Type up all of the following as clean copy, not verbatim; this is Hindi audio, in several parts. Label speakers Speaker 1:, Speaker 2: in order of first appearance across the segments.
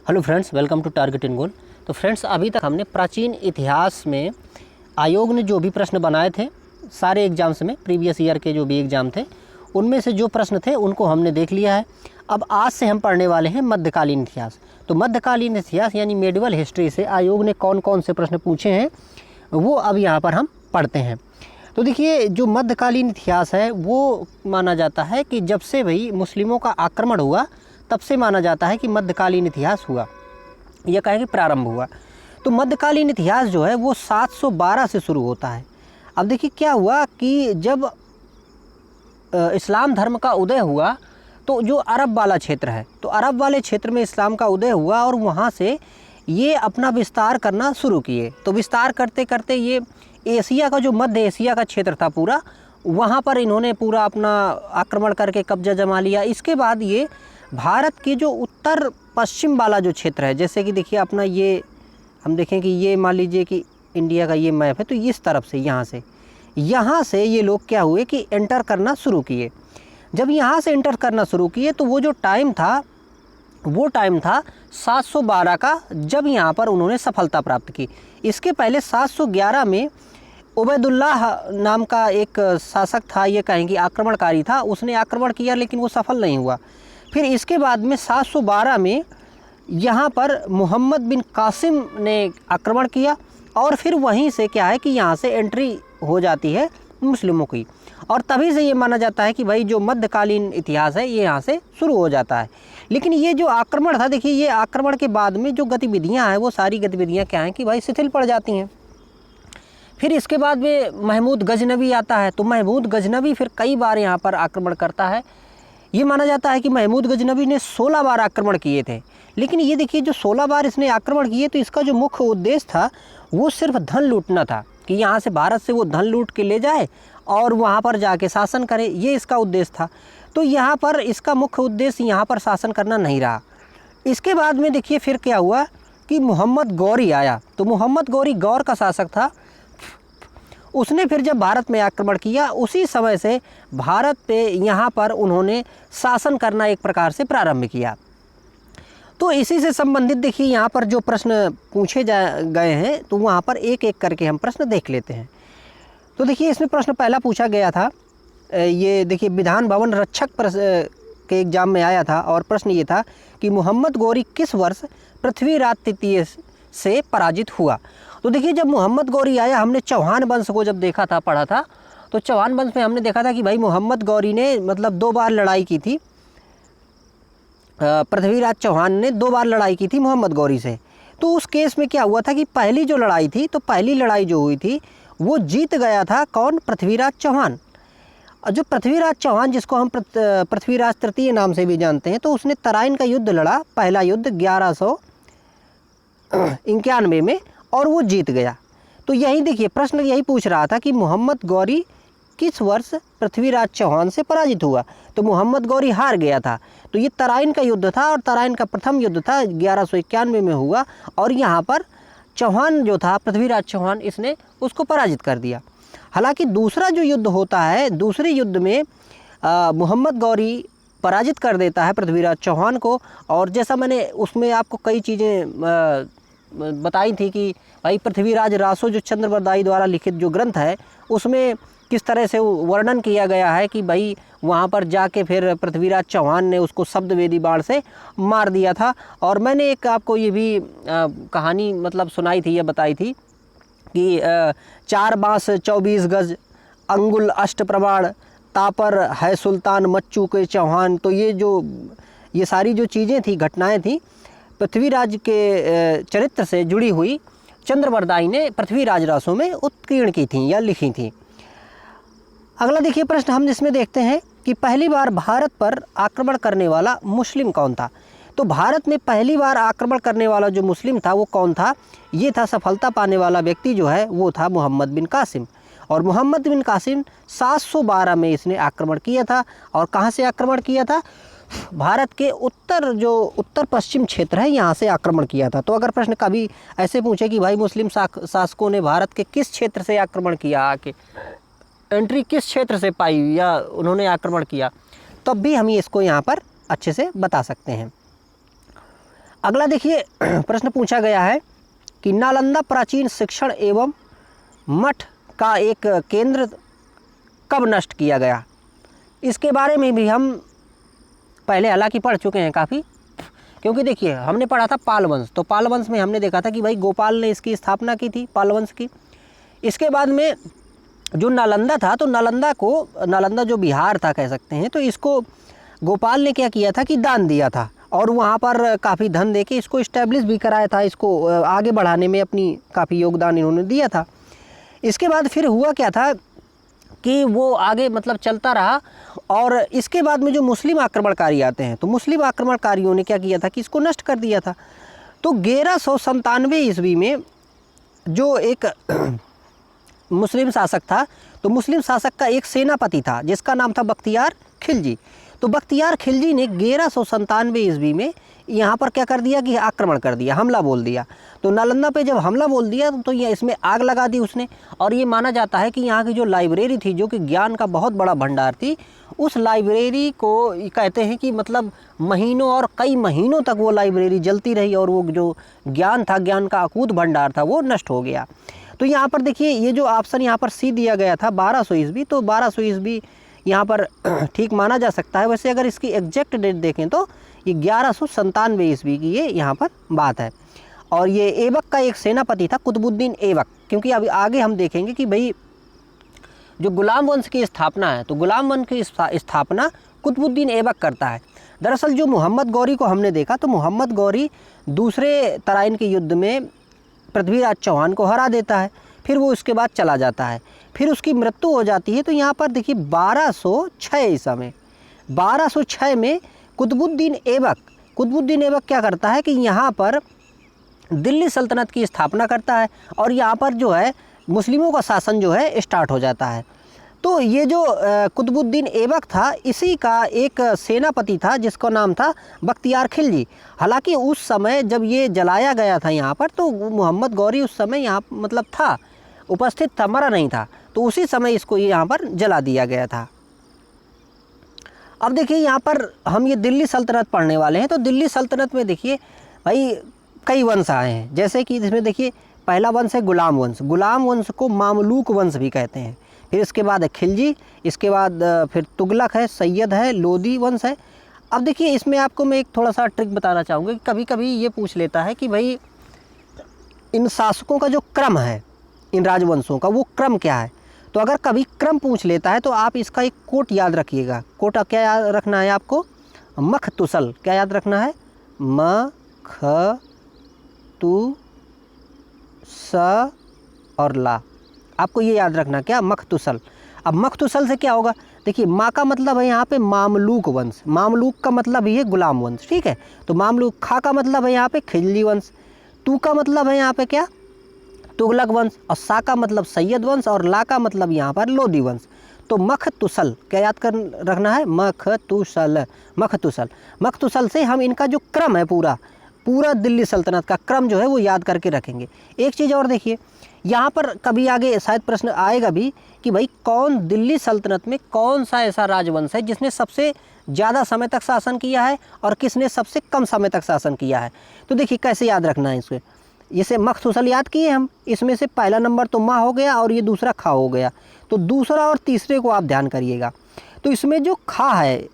Speaker 1: Hello friends, welcome to target in goal. तो फ्रेंड्स, अभी तक हमने प्राचीन इतिहास में आयोग ने जो भी प्रश्न बनाए थे सारे एग्जाम्स में, प्रीवियस ईयर के जो भी एग्ज़ाम थे उनमें से जो प्रश्न थे उनको हमने देख लिया है। अब आज से हम पढ़ने वाले हैं मध्यकालीन इतिहास। तो मध्यकालीन इतिहास यानी मेडिवल हिस्ट्री से आयोग ने कौन कौन से प्रश्न पूछे हैं वो अब यहाँ पर हम पढ़ते हैं। तो देखिए, जो मध्यकालीन इतिहास है वो माना जाता है कि जब से भाई मुस्लिमों का आक्रमण हुआ तब से माना जाता है कि मध्यकालीन इतिहास हुआ, यह कहें कि प्रारंभ हुआ। तो मध्यकालीन इतिहास जो है वो 712 से शुरू होता है। अब देखिए क्या हुआ कि जब इस्लाम धर्म का उदय हुआ तो जो अरब वाला क्षेत्र है, तो अरब वाले क्षेत्र में इस्लाम का उदय हुआ और वहाँ से ये अपना विस्तार करना शुरू किए। तो विस्तार करते करते ये एशिया का, जो मध्य एशिया का क्षेत्र था पूरा, वहाँ पर इन्होंने पूरा अपना आक्रमण करके कब्जा जमा लिया। इसके बाद ये भारत के जो उत्तर पश्चिम वाला जो क्षेत्र है, जैसे कि देखिए अपना ये हम देखें कि ये मान लीजिए कि इंडिया का ये मैप है, तो इस तरफ से यहाँ से ये लोग क्या हुए कि एंटर करना शुरू किए। जब यहाँ से एंटर करना शुरू किए तो वो जो टाइम था वो टाइम था 712 का, जब यहाँ पर उन्होंने सफलता प्राप्त की। इसके पहले 711 में उबैदुल्लाह नाम का एक शासक था, ये कहेंगे आक्रमणकारी था, उसने आक्रमण किया लेकिन वो सफल नहीं हुआ। फिर इसके बाद में 712 में यहाँ पर मोहम्मद बिन कासिम ने आक्रमण किया और फिर वहीं से क्या है कि यहाँ से एंट्री हो जाती है मुस्लिमों की, और तभी से ये माना जाता है कि भाई जो मध्यकालीन इतिहास है ये यहाँ से शुरू हो जाता है। लेकिन ये जो आक्रमण था, देखिए ये आक्रमण के बाद में जो गतिविधियाँ हैं वो सारी गतिविधियाँ क्या हैं कि भाई शिथिल पड़ जाती हैं। फिर इसके बाद में महमूद गजनवी आता है, तो महमूद गजनवी फिर कई बार यहाँ पर आक्रमण करता है। ये माना जाता है कि महमूद गजनवी ने 16 बार आक्रमण किए थे। लेकिन ये देखिए, जो 16 बार इसने आक्रमण किए तो इसका जो मुख्य उद्देश्य था वो सिर्फ धन लूटना था, कि यहाँ से भारत से वो धन लूट के ले जाए और वहाँ पर जाके शासन करे, ये इसका उद्देश्य था। तो यहाँ पर इसका मुख्य उद्देश्य यहाँ पर शासन करना नहीं रहा। इसके बाद में देखिए फिर क्या हुआ कि मोहम्मद गौरी आया। तो मोहम्मद गौरी गौर का शासक था। उसने फिर जब भारत में आक्रमण किया उसी समय से भारत पे यहाँ पर उन्होंने शासन करना एक प्रकार से प्रारंभ किया। तो इसी से संबंधित देखिए यहाँ पर जो प्रश्न पूछे गए हैं तो वहाँ पर एक एक करके हम प्रश्न देख लेते हैं। तो देखिए इसमें प्रश्न पहला पूछा गया था, ये देखिए विधान भवन रक्षक के एग्जाम में आया था, और प्रश्न ये था कि मोहम्मद गौरी किस वर्ष पृथ्वीराज तृतीय से पराजित हुआ। तो देखिए जब मोहम्मद गौरी आया, हमने चौहान वंश को जब देखा था, पढ़ा था, तो चौहान वंश में हमने देखा था कि भाई मोहम्मद गौरी ने मतलब 2 बार लड़ाई की थी। पृथ्वीराज चौहान ने 2 बार लड़ाई की थी मोहम्मद गौरी से। तो उस केस में क्या हुआ था कि पहली जो लड़ाई थी, तो पहली लड़ाई जो हुई थी वो जीत गया था कौन? पृथ्वीराज चौहान। और जो पृथ्वीराज चौहान, जिसको हम पृथ्वीराज तृतीय नाम से भी जानते हैं, तो उसने तराइन का युद्ध लड़ा, पहला युद्ध 1191 में, और वो जीत गया। तो यही देखिए प्रश्न यही पूछ रहा था कि मोहम्मद गौरी किस वर्ष पृथ्वीराज चौहान से पराजित हुआ। तो मोहम्मद गौरी हार गया था। तो ये तराइन का युद्ध था और तराइन का प्रथम युद्ध था, 1191 में हुआ, और यहाँ पर चौहान जो था, पृथ्वीराज चौहान, इसने उसको पराजित कर दिया। हालांकि दूसरा जो युद्ध होता है, दूसरे युद्ध में मोहम्मद गौरी पराजित कर देता है पृथ्वीराज चौहान को। और जैसा मैंने उसमें आपको कई चीज़ें बताई थी कि भाई पृथ्वीराज रासो जो चंद्रबरदाई द्वारा लिखित जो ग्रंथ है उसमें किस तरह से वर्णन किया गया है कि भाई वहाँ पर जाके फिर पृथ्वीराज चौहान ने उसको शब्दवेदी बाण से मार दिया था। और मैंने एक आपको ये भी कहानी मतलब सुनाई थी या बताई थी कि 4 बांस 24 गज अंगुल अष्ट प्रमाण तापर है सुल्तान मच्चू के चौहान। तो ये सारी जो चीज़ें थी, घटनाएं थी, पृथ्वीराज के चरित्र से जुड़ी हुई चंद्रबरदाई ने पृथ्वीराज रासों में उत्कीर्ण की थी या लिखी थी। अगला देखिए प्रश्न हम जिसमें देखते हैं कि पहली बार भारत पर आक्रमण करने वाला मुस्लिम कौन था। तो भारत में पहली बार आक्रमण करने वाला जो मुस्लिम था वो कौन था? ये था, सफलता पाने वाला व्यक्ति जो है वो था मोहम्मद बिन कासिम। और मोहम्मद बिन कासिम 712 में इसने आक्रमण किया था। और कहाँ से आक्रमण किया था? भारत के उत्तर पश्चिम क्षेत्र है, यहाँ से आक्रमण किया था। तो अगर प्रश्न कभी ऐसे पूछे कि भाई मुस्लिम शासकों ने भारत के किस क्षेत्र से आक्रमण किया, आके एंट्री किस क्षेत्र से पाई या उन्होंने आक्रमण किया, तब भी हम इसको यहाँ पर अच्छे से बता सकते हैं। अगला देखिए प्रश्न पूछा गया है कि नालंदा प्राचीन शिक्षण एवं मठ का एक केंद्र कब नष्ट किया गया। इसके बारे में भी हम पहले हालांकि पढ़ चुके हैं काफ़ी, क्योंकि देखिए हमने पढ़ा था पाल वंश, तो पाल वंश में हमने देखा था कि भाई गोपाल ने इसकी स्थापना की थी, पाल वंश की। इसके बाद में जो नालंदा था, तो नालंदा जो बिहार था कह सकते हैं, तो इसको गोपाल ने क्या किया था कि दान दिया था, और वहाँ पर काफ़ी धन देके इसको इस्टेब्लिश भी कराया था, इसको आगे बढ़ाने में अपनी काफ़ी योगदान इन्होंने दिया था। इसके बाद फिर हुआ क्या था कि वो आगे मतलब चलता रहा, और इसके बाद में जो मुस्लिम आक्रमणकारी आते हैं, तो मुस्लिम आक्रमणकारियों ने क्या किया था कि इसको नष्ट कर दिया था। तो 1197 ईस्वी में जो एक मुस्लिम शासक था, तो मुस्लिम शासक का एक सेनापति था जिसका नाम था बख्तियार खिलजी। तो बख्तियार खिलजी ने 1197 ईस्वी में यहाँ पर क्या कर दिया कि आक्रमण कर दिया, हमला बोल दिया। तो नालंदा पे जब हमला बोल दिया तो ये इसमें आग लगा दी उसने, और ये माना जाता है कि यहाँ की जो लाइब्रेरी थी, जो कि ज्ञान का बहुत बड़ा भंडार थी, उस लाइब्रेरी को कहते हैं कि मतलब महीनों और कई महीनों तक वो लाइब्रेरी जलती रही, और वो जो ज्ञान था, ज्ञान का अकूत भंडार था, वो नष्ट हो गया। तो यहाँ पर देखिए ये जो ऑप्शन यहाँ पर सी दिया गया था 1200 ईस्वी, तो 1200 ईस्वी यहाँ पर ठीक माना जा सकता है। वैसे अगर इसकी एग्जैक्ट डेट देखें तो ये 1197 ईस्वी की ये यहाँ पर बात है। और ये ऐबक का एक सेनापति था कुतुबुद्दीन ऐबक, क्योंकि अभी आगे हम देखेंगे कि भाई जो गुलाम वंश की स्थापना है, तो गुलाम वंश की स्थापना कुतुबुद्दीन ऐबक करता है। दरअसल जो मोहम्मद गौरी को हमने देखा, तो मोहम्मद गौरी दूसरे तराइन के युद्ध में पृथ्वीराज चौहान को हरा देता है, फिर वो उसके बाद चला जाता है, फिर उसकी मृत्यु हो जाती है। तो यहाँ पर देखिए 1206 ईसा में, 1206 में कुतुबुद्दीन ऐबक क्या करता है कि यहाँ पर दिल्ली सल्तनत की स्थापना करता है, और यहाँ पर जो है मुस्लिमों का शासन जो है स्टार्ट हो जाता है। तो ये जो कुतुबुद्दीन ऐबक था, इसी का एक सेनापति था जिसका नाम था बख्तियार खिलजी। हालांकि उस समय जब ये जलाया गया था यहाँ पर, तो मोहम्मद गौरी उस समय यहाँ मतलब था, उपस्थित था, मरा नहीं था, तो उसी समय इसको यहाँ पर जला दिया गया था। अब देखिए यहाँ पर हम ये दिल्ली सल्तनत पढ़ने वाले हैं, तो दिल्ली सल्तनत में देखिए भाई कई वंश आए हैं, जैसे कि इसमें देखिए पहला वंश है गुलाम वंश। गुलाम वंश को मामलूक वंश भी कहते हैं। फिर इसके बाद है खिलजी, इसके बाद फिर तुगलक है, सैयद है, लोदी वंश है। अब देखिए इसमें आपको मैं एक थोड़ा सा ट्रिक बताना चाहूँगा कि कभी कभी ये पूछ लेता है कि भाई इन शासकों का जो क्रम है, इन राजवंशों का वो क्रम क्या है। तो अगर कभी क्रम पूछ लेता है तो आप इसका एक कोट याद रखिएगा। कोट क्या याद रखना है आपको? मखतुसल। क्या याद रखना है? म ख तु स और ला, आपको ये याद रखना क्या? मखतुसल। अब मखतुसल से क्या होगा? देखिए माँ का मतलब है यहाँ पे मामलूक वंश, मामलूक का मतलब ही है गुलाम वंश, ठीक है। तो मामलूक, खा का मतलब है यहाँ पे खिलजी वंश, तू का मतलब है यहाँ पे क्या? तुगलक वंश, और सा का मतलब सैयद वंश, और ला का मतलब यहाँ पर लोदी वंश। तो मखतुसल क्या याद कर रखना है? मखतुसल, मखतुसल। मखतुसल से हम इनका जो क्रम है पूरा दिल्ली सल्तनत का क्रम जो है वो याद करके रखेंगे। एक चीज़ और देखिए, यहाँ पर कभी आगे शायद प्रश्न आएगा भी कि भाई कौन दिल्ली सल्तनत में कौन सा ऐसा राजवंश है जिसने सबसे ज़्यादा समय तक शासन किया है और किसने सबसे कम समय तक शासन किया है। तो देखिए कैसे याद रखना है इसको। जैसे मखतुसल याद किए हम, इसमें से पहला नंबर तो माँ हो गया और ये दूसरा खा हो गया, तो दूसरा और तीसरे को आप ध्यान करिएगा। तो इसमें जो खा है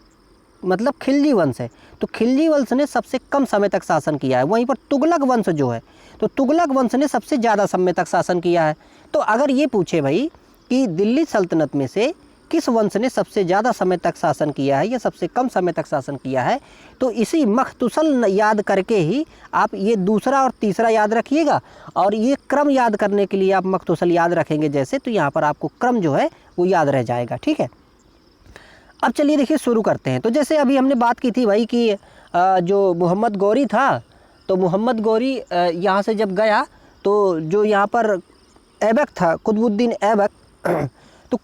Speaker 1: मतलब खिलजी वंश है, तो खिलजी वंश ने सबसे कम समय तक शासन किया है। वहीं पर तुगलक वंश जो है, तो तुगलक वंश ने सबसे ज़्यादा समय तक शासन किया है। तो अगर ये पूछे भाई कि दिल्ली सल्तनत में से किस वंश ने सबसे ज़्यादा समय तक शासन किया है या सबसे कम समय तक शासन किया है, तो इसी मखतुसल याद करके ही आप ये दूसरा और तीसरा याद रखिएगा। और ये क्रम याद करने के लिए आप मखतुसल याद रखेंगे जैसे, तो यहाँ पर आपको क्रम जो है वो याद रह जाएगा, ठीक है। अब चलिए देखिए शुरू करते हैं। तो जैसे अभी हमने बात की थी भाई कि जो मोहम्मद गौरी था, तो मोहम्मद गौरी यहाँ से जब गया तो जो यहाँ पर ऐबक था, कुतुबुद्दीन ऐबक, तो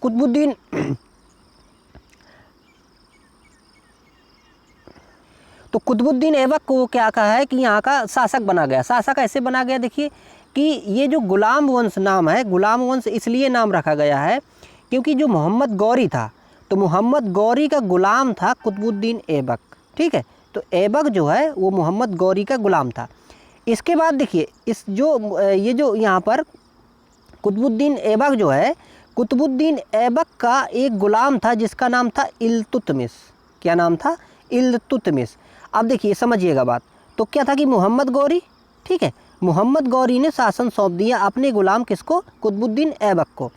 Speaker 1: कुतुबुद्दीन ऐबक को क्या कहा है कि यहाँ का शासक बना गया। शासक ऐसे बना गया देखिए कि ये जो गुलाम वंश नाम है, गुलाम वंश इसलिए नाम रखा गया है क्योंकि जो मोहम्मद गौरी था, तो मोहम्मद गौरी का गुलाम था कुतुबुद्दीन ऐबक, ठीक है। तो ऐबक जो है वो मोहम्मद गौरी का गुलाम था। इसके बाद देखिए इस जो ये जो यहाँ पर कुतुबुद्दीन ऐबक जो है, कुतुबुद्दीन ऐबक का एक गुलाम था जिसका नाम था इल्तुतमिश। क्या नाम था? इल्तुतमिश। अब देखिए समझिएगा बात, तो क्या था कि मोहम्मद गौरी, ठीक है, मोहम्मद गौरी ने शासन सौंप दिया अपने गुलाम किसको? कुतुबुद्दीन ऐबक को।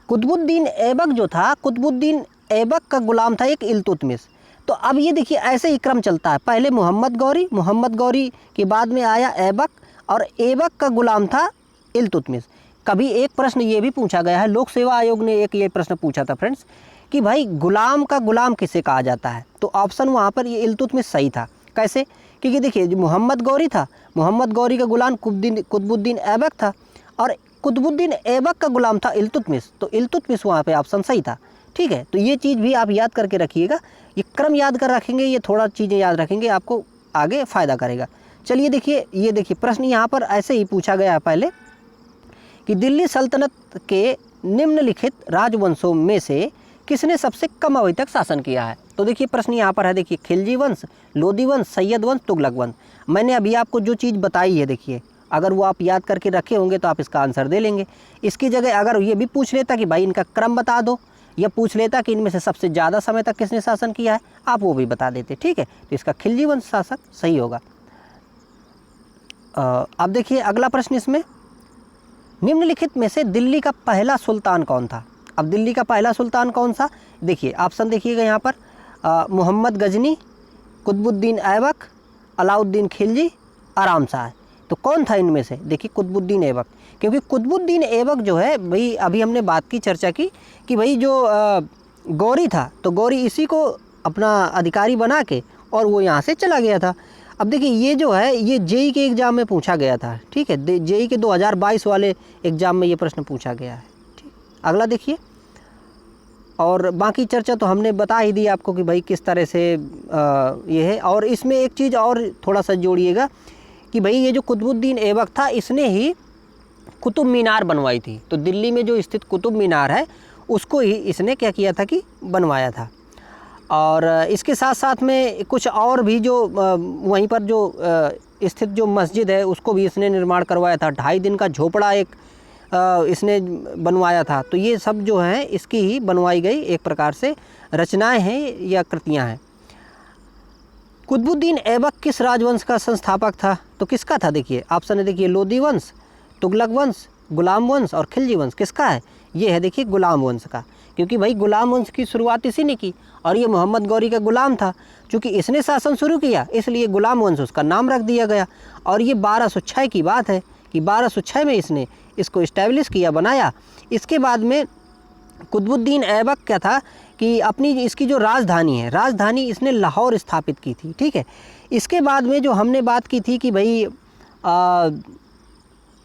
Speaker 1: कुतुबुद्दीन ऐबक जो था, कुतुबुद्दीन ऐबक का गुलाम था एक इल्तुतमिश। तो अब ये देखिए ऐसे ही क्रम चलता है, पहले मोहम्मद गौरी के बाद में आया ऐबक, और ऐबक का गुलाम था इल्तुतमिश। कभी एक प्रश्न ये भी पूछा गया है, लोक सेवा आयोग ने एक ये प्रश्न पूछा था फ्रेंड्स कि भाई गुलाम का गुलाम किसे कहा जाता है? तो ऑप्शन वहाँ पर ये इल्तुतमिश सही था। कैसे? क्योंकि देखिए जो मोहम्मद गौरी था, मोहम्मद गौरी का गुलाम कुतुबुद्दीन ऐबक था, और कुतुबुद्दीन ऐबक का गुलाम था इल्तुतमिश, तो इल्तुतमिश वहाँ पे ऑप्शन सही था। ठीक है, तो ये चीज़ भी आप याद करके रखिएगा, ये क्रम याद कर रखेंगे, ये थोड़ा चीज़ें याद रखेंगे, आपको आगे फ़ायदा करेगा। चलिए देखिए, ये देखिए प्रश्न यहाँ पर ऐसे ही पूछा गया है पहले कि दिल्ली सल्तनत के निम्नलिखित राजवंशों में से किसने सबसे कम अवधि तक शासन किया है? तो देखिए प्रश्न यहाँ पर है, देखिए खिलजी वंश, लोदी वंश, सैयद वंश, तुगलक वंश। मैंने अभी आपको जो चीज़ बताई है, देखिए अगर वो आप याद करके रखे होंगे तो आप इसका आंसर दे लेंगे। इसकी जगह अगर ये भी पूछ लेता कि भाई इनका क्रम बता दो, या पूछ लेता कि इनमें से सबसे ज़्यादा समय तक किसने शासन किया है, आप वो भी बता देते। ठीक है, तो इसका खिलजी वंश शासक सही होगा। अब देखिए अगला प्रश्न इसमें, निम्नलिखित में से दिल्ली का पहला सुल्तान कौन था? अब दिल्ली का पहला सुल्तान कौन सा? देखिए ऑप्शन देखिएगा यहाँ पर, मोहम्मद गजनी, कुतुबुद्दीन ऐबक, अलाउद्दीन खिलजी, आराम शाह। तो कौन था इनमें से? देखिए कुतुबुद्दीन ऐबक, क्योंकि कुतुबुद्दीन ऐबक जो है भाई, अभी हमने बात की, चर्चा की कि भाई जो गौरी था, तो गौरी इसी को अपना अधिकारी बना के और वो यहाँ से चला गया था। अब देखिए ये जो है ये जेई के एग्ज़ाम में पूछा गया था। ठीक है, जेई के 2022 वाले एग्ज़ाम में ये प्रश्न पूछा गया है। ठीक, अगला देखिए, और बाकी चर्चा तो हमने बता ही दी आपको कि भाई किस तरह से ये है। और इसमें एक चीज़ और थोड़ा सा जोड़िएगा कि भाई ये जो कुतुबुद्दीन ऐबक था, इसने ही कुतुब मीनार बनवाई थी। तो दिल्ली में जो स्थित कुतुब मीनार है उसको ही इसने क्या किया था कि बनवाया था। और इसके साथ साथ में कुछ और भी जो वहीं पर जो स्थित जो मस्जिद है उसको भी इसने निर्माण करवाया था। 2.5 दिन का झोपड़ा एक इसने बनवाया था। तो ये सब जो है इसकी ही बनवाई गई एक प्रकार से रचनाएं हैं या कृतियां हैं। कुतुबुद्दीन ऐबक किस राजवंश का संस्थापक था? तो किसका था? देखिए ऑप्शन है, देखिए लोदी वंश, तुगलक वंश, गुलाम वंश और खिलजी वंश। किसका है? ये है देखिए गुलाम वंश का, क्योंकि भाई गुलाम वंश की शुरुआत इसी ने की, और ये मोहम्मद गौरी का गुलाम था। चूँकि इसने शासन शुरू किया इसलिए गुलाम वंश उसका नाम रख दिया गया। और ये 1206 की बात है कि 1206 में इसने इसको इस्टेब्लिश किया, बनाया। इसके बाद में कुतुबुद्दीन ऐबक क्या था कि अपनी इसकी जो राजधानी है, राजधानी इसने लाहौर स्थापित की थी। ठीक है, इसके बाद में जो हमने बात की थी कि भाई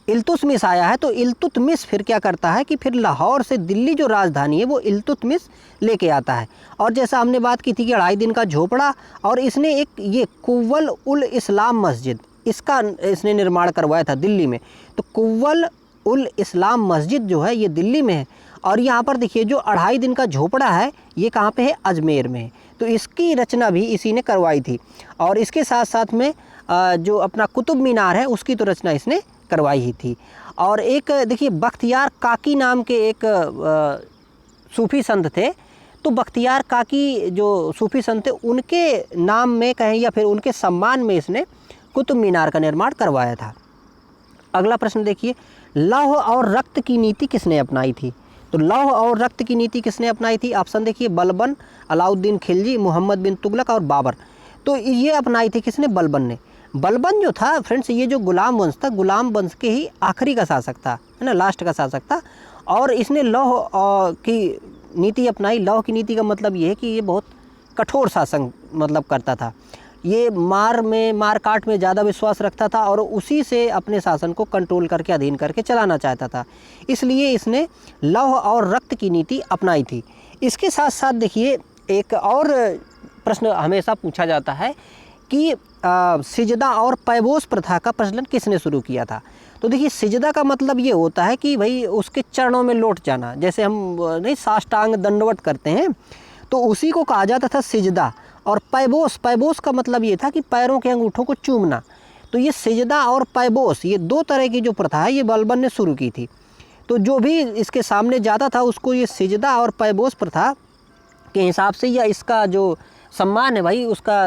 Speaker 1: इल्तुतमिश आया है, तो इल्तुतमिश फिर क्या करता है कि फिर लाहौर से दिल्ली जो राजधानी है वो इल्तुतमिश लेके आता है। और जैसा हमने बात की थी कि 2.5 दिन का झोपड़ा, और इसने एक ये कुव्वल उल इस्लाम मस्जिद, इसका इसने निर्माण करवाया था दिल्ली में। तो कुव्वल उल इस्लाम मस्जिद जो है ये दिल्ली में है। और यहाँ पर देखिए जो 2.5 दिन का झोपड़ा है ये कहाँ पे है? अजमेर में। तो इसकी रचना भी इसी ने करवाई थी। और इसके साथ साथ में जो अपना कुतुब मीनार है उसकी तो रचना इसने करवाई ही थी। और एक देखिए बख्तियार काकी नाम के एक सूफ़ी संत थे। तो बख्तियार काकी जो सूफ़ी संत थे उनके नाम में कहें या फिर उनके सम्मान में इसने कुतुब मीनार का निर्माण करवाया था। अगला प्रश्न देखिए, लौह और रक्त की नीति किसने अपनाई थी? तो लौह और रक्त की नीति किसने अपनाई थी? ऑप्शन देखिए, बलबन, अलाउद्दीन खिलजी, मोहम्मद बिन तुगलक और बाबर। तो ये अपनाई थी किसने? बलबन ने। बलबन जो था फ्रेंड्स, ये जो गुलाम वंश था, गुलाम वंश के ही आखिरी का शासक था, है ना, लास्ट का शासक था। और इसने लौह की नीति अपनाई। लौह की नीति का मतलब ये है कि ये बहुत कठोर शासन मतलब करता था। ये मार काट में ज़्यादा विश्वास रखता था और उसी से अपने शासन को कंट्रोल करके, अधीन करके चलाना चाहता था। इसलिए इसने लौह और रक्त की नीति अपनाई थी। इसके साथ साथ देखिए एक और प्रश्न हमेशा पूछा जाता है कि सिजदा और पैबोस प्रथा का प्रचलन किसने शुरू किया था? तो देखिए सिजदा का मतलब ये होता है कि भाई उसके चरणों में लौट जाना, जैसे हम नहीं साष्टांग दंडवत करते हैं, तो उसी को कहा जाता था सिजदा। और पैबोस, पैबोस का मतलब ये था कि पैरों के अंगूठों को चूमना। तो ये सिजदा और पैबोस, ये दो तरह की जो प्रथा है ये बलबन ने शुरू की थी। तो जो भी इसके सामने जाता था उसको ये सिजदा और पैबोस प्रथा के हिसाब से या इसका जो सम्मान है भाई उसका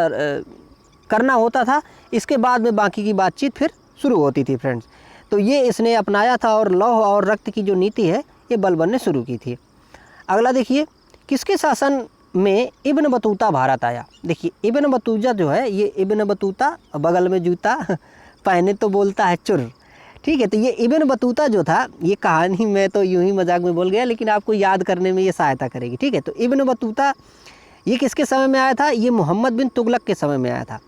Speaker 1: करना होता था। इसके बाद में बाकी की बातचीत फिर शुरू होती थी फ्रेंड्स। तो ये इसने अपनाया था और लौह और रक्त की जो नीति है ये बलबन ने शुरू की थी। अगला देखिए, किसके शासन में इब्न बतूता भारत आया। देखिए इब्न बतूता जो है, ये इब्न बतूता बगल में जूता पहने तो बोलता है चुर, ठीक है। तो ये इब्न बतूता जो था, ये कहानी मैं तो यूं ही मजाक में बोल गया लेकिन आपको याद करने में ये सहायता करेगी, ठीक है। तो इब्न बतूता ये किसके समय में आया था, ये मोहम्मद बिन तुगलक के समय में आया था।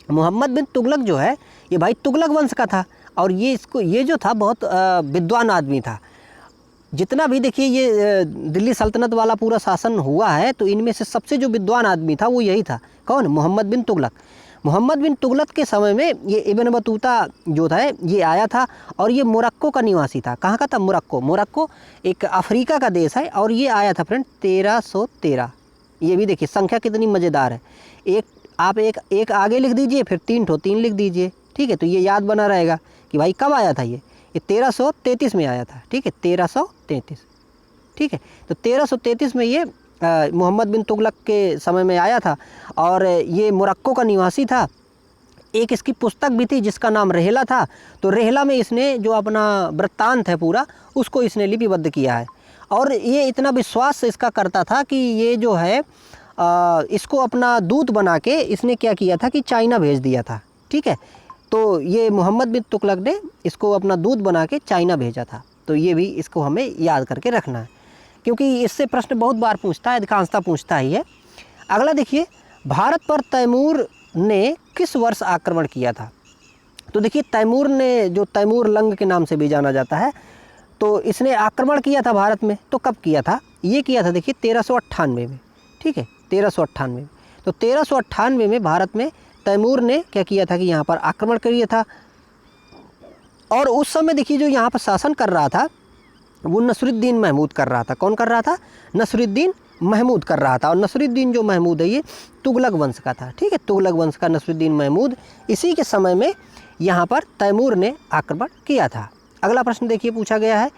Speaker 1: मोहम्मद बिन तुगलक जो है ये भाई तुगलक वंश का था और ये जो था बहुत विद्वान आदमी था। जितना भी देखिए ये दिल्ली सल्तनत वाला पूरा शासन हुआ है तो इनमें से सबसे जो विद्वान आदमी था वो यही था। कौन? मोहम्मद बिन तुगलक। मोहम्मद बिन तुगलक के समय में ये इब्न बतूता जो था ये आया था और ये मोरक्को का निवासी था। कहाँ का था? मोरक्को। मोरक्को एक अफ्रीका का देश है और ये आया था फ्रेंड 1313। ये भी देखिए संख्या कितनी मज़ेदार है। आप एक आगे लिख दीजिए फिर 3 लिख दीजिए, ठीक है। तो ये याद बना रहेगा कि भाई कब आया था ये 1333 में आया था, ठीक है। 1333, ठीक है। तो 1333 में ये मोहम्मद बिन तुगलक के समय में आया था और ये मोरक्को का निवासी था। एक इसकी पुस्तक भी थी जिसका नाम रेहला था। तो रेहला में इसने जो अपना वृत्तांत है पूरा उसको इसने लिपिबद्ध किया है और ये इतना विश्वास इसका करता था कि ये जो है इसको अपना दूत बना के इसने क्या किया था कि चाइना भेज दिया था, ठीक है। तो ये मोहम्मद बिन तुगलक ने इसको अपना दूत बना के चाइना भेजा था। तो ये भी इसको हमें याद करके रखना है क्योंकि इससे प्रश्न बहुत बार पूछता है, अधिकांशतः पूछता ही है। अगला देखिए, भारत पर तैमूर ने किस वर्ष आक्रमण किया था। तो देखिए तैमूर ने, जो तैमूर लंग के नाम से भी जाना जाता है, तो इसने आक्रमण किया था भारत में। तो कब किया था? ये किया था देखिए 1398 में, ठीक है। 1398 में। तो 1398 में भारत में तैमूर ने क्या किया था कि यहाँ पर आक्रमण किया था। और उस समय देखिए जो यहाँ पर शासन कर रहा था वो नसरुद्दीन महमूद कर रहा था। कौन कर रहा था? नसरुद्दीन महमूद कर रहा था। और नसरुद्दीन जो महमूद है ये तुगलक वंश का था, ठीक है। तुगलक वंश का नसरुद्दीन महमूद, इसी के समय में यहाँ पर तैमूर ने आक्रमण किया था। अगला प्रश्न देखिए पूछा गया है,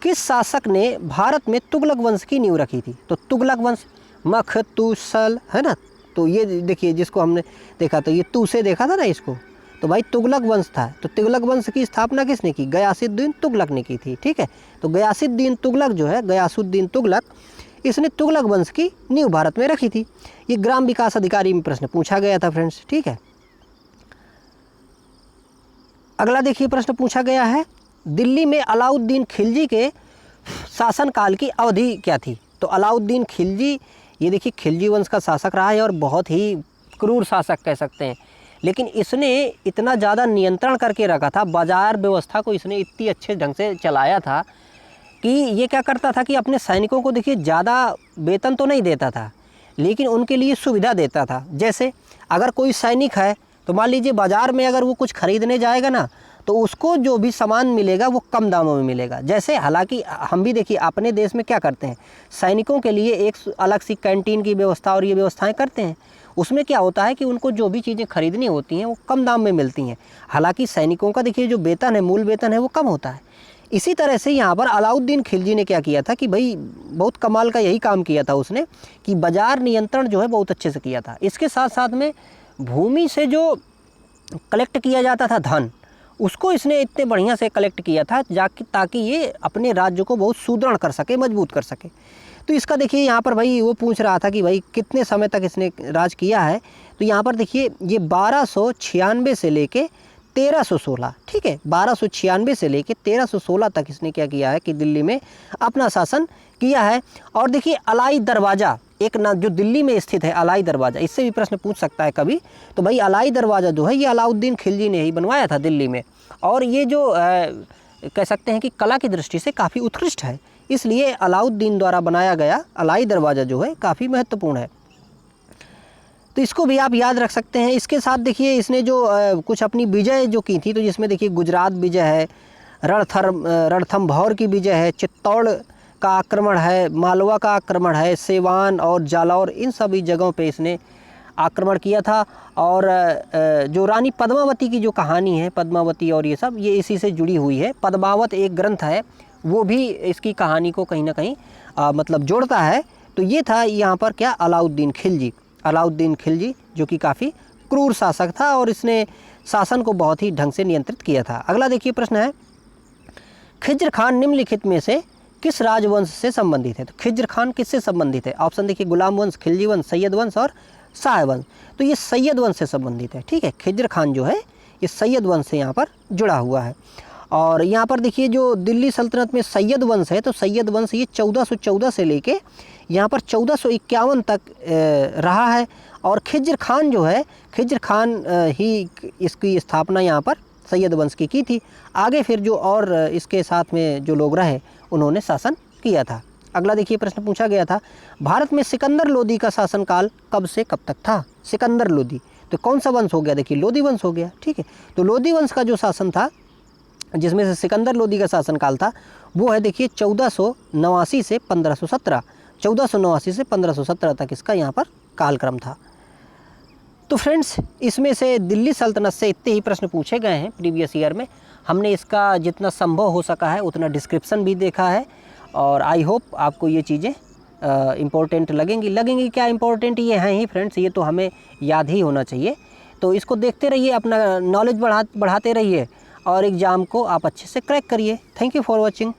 Speaker 1: किस शासक ने भारत में तुगलक वंश की नींव रखी थी। तो तुगलक वंश मखतूसल है ना। तो ये देखिए जिसको हमने देखा तो ये तू से देखा था ना इसको, तो भाई तुगलक वंश था। तो तुगलक वंश की स्थापना किसने की? गयासुद्दीन तुगलक ने की थी, ठीक है। तो गयासुद्दीन तुगलक जो है, गयासुद्दीन तुगलक, इसने तुगलक वंश की नींव भारत में रखी थी। ये ग्राम विकास अधिकारी में प्रश्न पूछा गया था फ्रेंड्स, ठीक है। अगला देखिए प्रश्न पूछा गया है, दिल्ली में अलाउद्दीन खिलजी के शासनकाल की अवधि क्या थी। तो अलाउद्दीन खिलजी, ये देखिए खिलजी वंश का शासक रहा है और बहुत ही क्रूर शासक कह सकते हैं। लेकिन इसने इतना ज़्यादा नियंत्रण करके रखा था, बाज़ार व्यवस्था को इसने इतनी अच्छे ढंग से चलाया था कि ये क्या करता था कि अपने सैनिकों को देखिए ज़्यादा वेतन तो नहीं देता था लेकिन उनके लिए सुविधा देता था। जैसे अगर कोई सैनिक है तो मान लीजिए बाज़ार में अगर वो कुछ खरीदने जाएगा ना तो उसको जो भी सामान मिलेगा वो कम दामों में मिलेगा। जैसे हालांकि हम भी देखिए अपने देश में क्या करते हैं, सैनिकों के लिए एक अलग सी कैंटीन की व्यवस्था और ये व्यवस्थाएं करते हैं। उसमें क्या होता है कि उनको जो भी चीज़ें खरीदनी होती हैं वो कम दाम में मिलती हैं। हालांकि सैनिकों का देखिए जो वेतन है, मूल वेतन है, वो कम होता है। इसी तरह से यहाँ पर अलाउद्दीन खिलजी ने क्या किया था कि भाई बहुत कमाल का यही काम किया था उसने कि बाज़ार नियंत्रण जो है बहुत अच्छे से किया था। इसके साथ साथ में भूमि से जो कलेक्ट किया जाता था धन, उसको इसने इतने बढ़िया से कलेक्ट किया था ताकि ये अपने राज्य को बहुत सुदृढ़ कर सके, मजबूत कर सके। तो इसका देखिए यहाँ पर भाई वो पूछ रहा था कि भाई कितने समय तक इसने राज किया है। तो यहाँ पर देखिए ये 1296 से लेके 1316, ठीक है, 1296 से लेके 1316 तक इसने क्या किया है कि दिल्ली में अपना शासन किया है। और देखिए अलाई दरवाज़ा एक ना जो दिल्ली में स्थित है, अलाई दरवाज़ा, इससे भी प्रश्न पूछ सकता है कभी। तो भाई अलाई दरवाज़ा जो है ये अलाउद्दीन खिलजी ने ही बनवाया था दिल्ली में। और ये जो कह सकते हैं कि कला की दृष्टि से काफ़ी उत्कृष्ट है, इसलिए अलाउद्दीन द्वारा बनाया गया अलाई दरवाज़ा जो है काफ़ी महत्वपूर्ण है। तो इसको भी आप याद रख सकते हैं। इसके साथ देखिए इसने जो कुछ अपनी विजय जो की थी, तो जिसमें देखिए गुजरात विजय है, रणथंभौर की विजय है, चित्तौड़ का आक्रमण है, मालवा का आक्रमण है, सिवान और जालौर, इन सभी जगहों पे इसने आक्रमण किया था। और जो रानी पद्मावती की जो कहानी है, पद्मावती और ये सब, ये इसी से जुड़ी हुई है। पद्मावत एक ग्रंथ है, वो भी इसकी कहानी को कहीं ना कहीं मतलब जोड़ता है। तो ये था यहाँ पर क्या, अलाउद्दीन खिलजी। अलाउद्दीन खिलजी जो कि काफ़ी क्रूर शासक था और इसने शासन को बहुत ही ढंग से नियंत्रित किया था। अगला देखिए प्रश्न है, खिज्र खान निम्नलिखित में से किस राजवंश से संबंधित है? तो खिज्र खान किससे संबंधित है? ऑप्शन देखिए, गुलाम वंश, खिलजी वंश, सैयद वंश और शाह वंश। तो ये सैयद वंश से संबंधित है। ठीक है, खिज्र खान जो है ये सैयद वंश से यहाँ पर जुड़ा हुआ है। और यहाँ पर देखिए जो दिल्ली सल्तनत में सैयद वंश है, तो सैयद वंश ये 1414 से लेके यहाँ पर 1451 तक रहा है। और खिज्र खान जो है, खिज्र खान ही इसकी स्थापना यहाँ पर सैयद वंश की थी। आगे फिर जो और इसके साथ में जो लोग रहे उन्होंने शासन किया था। अगला देखिए प्रश्न पूछा गया था, भारत में सिकंदर लोदी का शासनकाल कब से कब तक था? सिकंदर लोदी, तो कौन सा वंश हो गया? देखिए लोदी वंश हो गया। ठीक है, तो लोदी वंश का जो शासन था, जिसमें से सिकंदर लोदी का शासनकाल था, वो है देखिए 1489 से 1517। 1489 से 1517 तक इसका यहाँ पर कालक्रम था। तो फ्रेंड्स, इसमें से दिल्ली सल्तनत से इतने ही प्रश्न पूछे गए हैं प्रीवियस ईयर में। हमने इसका जितना संभव हो सका है उतना डिस्क्रिप्शन भी देखा है, और आई होप आपको ये चीज़ें इम्पोर्टेंट लगेंगी। क्या इम्पोर्टेंट ये हैं ही फ्रेंड्स, ये तो हमें याद ही होना चाहिए। तो इसको देखते रहिए, अपना नॉलेज बढ़ाते रहिए और एग्ज़ाम को आप अच्छे से क्रैक करिए। Thank you for watching.